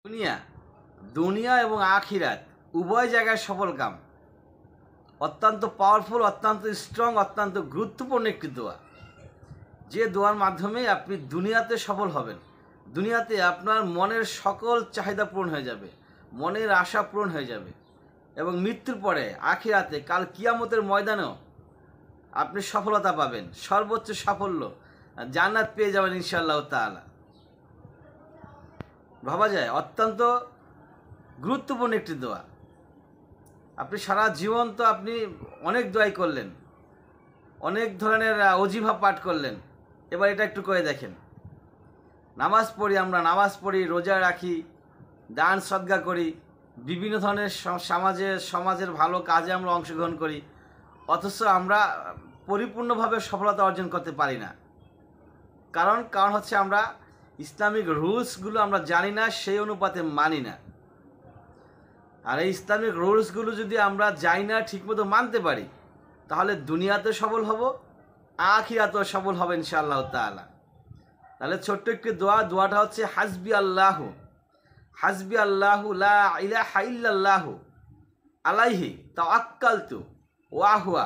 দুনিয়া দুনিয়া এবং আখিরাত উভয় জায়গায় সফল কাম অত্যন্ত পাওয়ারফুল, অত্যন্ত স্ট্রং, অত্যন্ত গুরুত্বপূর্ণ একটি দোয়া। যে দোয়ার মাধ্যমে আপনি দুনিয়াতে সফল হবেন, দুনিয়াতে আপনার মনের সকল চাহিদা পূরণ হয়ে যাবে, মনের আশা পূরণ হয়ে যাবে এবং মৃত্যুর পরে আখিরাতে কাল কিয়ামতের ময়দানেও আপনি সফলতা পাবেন, সর্বোচ্চ সাফল্য, জান্নাত পেয়ে যাবেন ইনশাআল্লাহ তাআলা। ভাবা যায় অত্যন্ত গুরুত্বপূর্ণ একটি দোয়া। আপনি সারা জীবন তো আপনি অনেক দোয়াই করলেন, অনেক ধরনের অজিফা পাঠ করলেন, এবার এটা একটু করে দেখেন। নামাজ পড়ি, আমরা নামাজ পড়ি, রোজা রাখি, দান সদকা করি, বিভিন্ন ধরনের সমাজের ভালো কাজে আমরা অংশগ্রহণ করি, অথচ আমরা পরিপূর্ণভাবে সফলতা অর্জন করতে পারি না। কারণ হচ্ছে আমরা ইসলামিক রুলসগুলো আমরা জানি না, সেই অনুপাতে মানি না। আর এই ইসলামিক রুলসগুলো যদি আমরা জানি না, ঠিকমতো মানতে পারি, তাহলে দুনিয়াতে সফল হব, আখিরাতেও সফল হবে ইনশাআল্লাহ তাআলা। তাহলে ছোট্ট একটি দোয়াটা হচ্ছে হাসবি আল্লাহু লা ইলাহা ইল্লাল্লাহু আলাইহি তাওয়াক্কালতু ওয়া হুয়া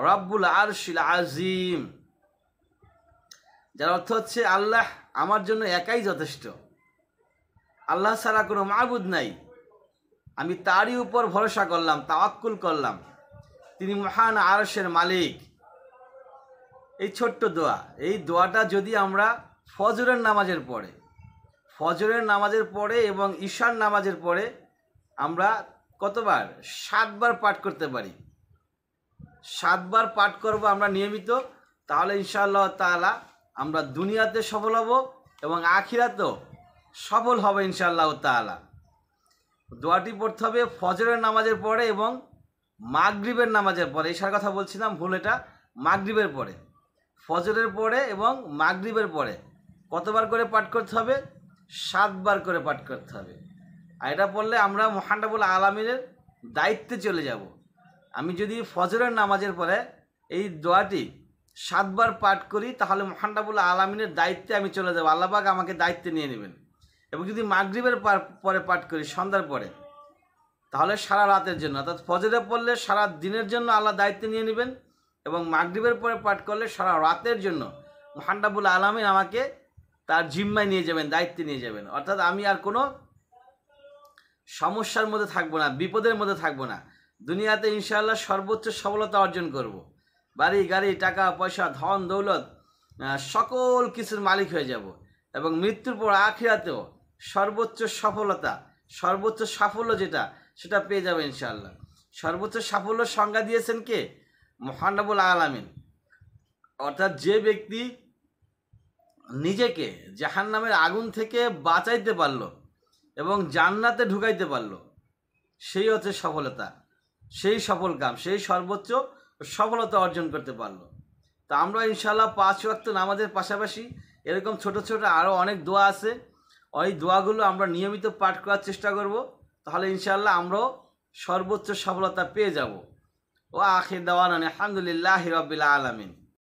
রাব্বুল আরশিল আযীম। যার অর্থ হচ্ছে আল্লাহ আমার জন্য একাই যথেষ্ট, আল্লাহ ছাড়া কোনো মাবুদ নাই, আমি তারই উপর ভরসা করলাম, তাওয়াক্কুল করলাম, তিনি মহান আরশের মালিক। এই ছোট্ট দোয়া, এই দোয়াটা যদি আমরা ফজরের নামাজের পরে এবং ঈশার নামাজের পরে আমরা কতবার 7 বার পাঠ করতে পারি, 7 বার পাঠ করব আমরা নিয়মিত, তাহলে ইনশাআল্লাহ তাআলা আমরা দুনিয়াতে সফল হব এবং আখিরাতেও সফল হবে ইনশাআল্লাহ তাআলা। দোয়াটি পড়তে হবে ফজরের নামাজের পরে এবং মাগরিবের নামাজের পরে। ঈশার কথা বলছিলাম, ভুল, এটা মাগরিবের পরে। ফজরের পরে এবং মাগরিবের পরে কতবার করে পাঠ করতে হবে? 7 বার করে পাঠ করতে হবে। আর এটা পড়লে আমরা মহান রব্বুল আলামিনের দায়িত্বে চলে যাব। আমি যদি ফজরের নামাজের পরে এই দোয়াটি 7 বার পাঠ করি, তাহলে মহান রব্বুল আলামিনের দায়িত্বে আমি চলে যাব, আল্লাহ পাক আমাকে দায়িত্বে নিয়ে নেবেন। এবং যদি মাগরিবের পরে পাঠ করি, সন্ধ্যার পরে, তাহলে সারা রাতের জন্য, অর্থাৎ ফজরে পড়লে সারা দিনের জন্য আল্লাহ দায়িত্ব নিয়ে নেবেন এবং মাগরিবের পরে পাঠ করলে সারা রাতের জন্য মহান রব্বুল আলামিন আমাকে তার জিম্মায় নিয়ে যাবেন, দায়িত্বে নিয়ে যাবেন। অর্থাৎ আমি আর কোনো সমস্যার মধ্যে থাকবো না, বিপদের মধ্যে থাকবো না। দুনিয়াতে ইনশাআল্লাহ সর্বোচ্চ সফলতা অর্জন করব, বাড়ি গাড়ি, টাকা পয়সা, ধন দৌলত, সকল কিছুর মালিক হয়ে যাব এবং মৃত্যুর পর আখিরাতেও সর্বোচ্চ সফলতা, সর্বোচ্চ সাফল্য যেটা, সেটা পেয়ে যাবে ইনশাআল্লাহ। সর্বোচ্চ সাফল্যর সংজ্ঞা দিয়েছেন কে? মহান রব্বুল আলামিন। অর্থাৎ যে ব্যক্তি নিজেকে জাহান্নামের আগুন থেকে বাঁচাইতে পারলো এবং জান্নাতে ঢুকাইতে পারলো, সেই হচ্ছে সফলতা, সেই সফল কাম, সেই সর্বোচ্চ সফলতা অর্জন করতে পারলো। তা আমরা ইনশাআল্লাহ 5 ওয়াক্ত নামাজের পাশাপাশি এরকম ছোট ছোট আরও অনেক দোয়া আছে, ওই দোয়াগুলো আমরা নিয়মিত পাঠ করার চেষ্টা করব, তাহলে ইনশাআল্লাহ আমরাও সর্বোচ্চ সফলতা পেয়ে যাব। ও আখির দাওয়ানা আলহামদুলিল্লাহি রাব্বিল আলামিন।